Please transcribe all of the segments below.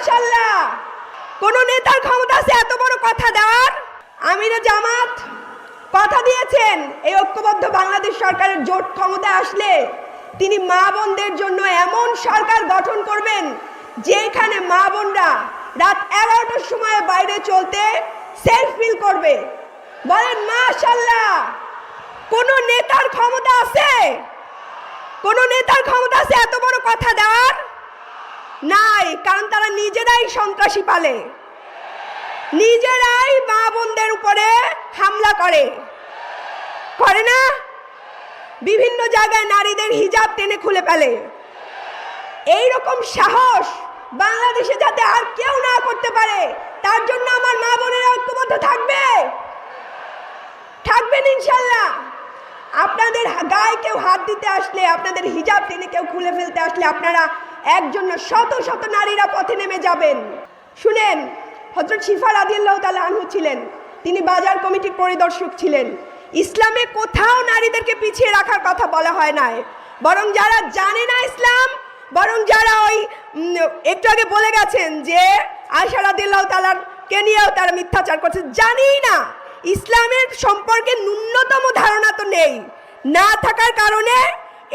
মাশাআল্লাহ, কোন নেতার ক্ষমতা আছে এত বড় কথা দেওয়ার? আমিরে জামাত কথা দিয়েছেন এই ঐক্যবদ্ধ বাংলাদেশ সরকারের জোট ক্ষমতায় আসলে তিনি মা বোনদের জন্য এমন সরকার গঠন করবেন যেখানে মা বোনরা রাত 11টার সময় বাইরে চলতে সেফ ফিল করবে। বলেন মাশাআল্লাহ। কোন নেতার ক্ষমতা আছে? কোন নেতার ক্ষমতা আছে এত বড় কথা দেওয়ার? নাই, কারণ তারা নিজেরাই সন্ত্রাসী পালে, নিজেরাই মা বোনদের উপরে হামলা করে না? বিভিন্ন জায়গায় নারীদের হিজাব টেনে খুলে ফেলে। এইরকম সাহস বাংলাদেশে যাতে আর কেউ না করতে পারে তার জন্য আমার মা বোনেরা ঐক্যবদ্ধ থাকবেন ইনশাল্লাহ। আপনাদের গায়ে কেউ হাত দিতে আসলে, আপনাদের হিজাব টেনে কেউ খুলে ফেলতে আসলে আপনারা একজন শত শত নারীরা পথে নেমে যাবেন। শুনেন, হযরত শিফা রাদিয়াল্লাহু তাআলা আনহু ছিলেন, তিনি বাজার কমিটির পরিদর্শক ছিলেন। ইসলামে কোথাও নারীদেরকে পিছিয়ে রাখার কথা বলা হয় নাই, বরং যারা জানে না ইসলাম, বরং যারা ওই একটু আগে বলে গেছেন যে আয়েশা রাদিয়াল্লাহু তাআলার কে নিয়েও তারা মিথ্যাচার করছে, জানেই না, ইসলামের সম্পর্কে ন্যূনতম ধারণা তো নেই, না থাকার কারণে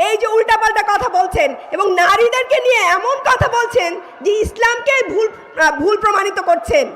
এই যে উল্টাপাল্টা কথা বলছেন এবং নারীদেরকে নিয়ে এমন কথা বলছেন যে ইসলামকে ভুল প্রমাণিত করছেন।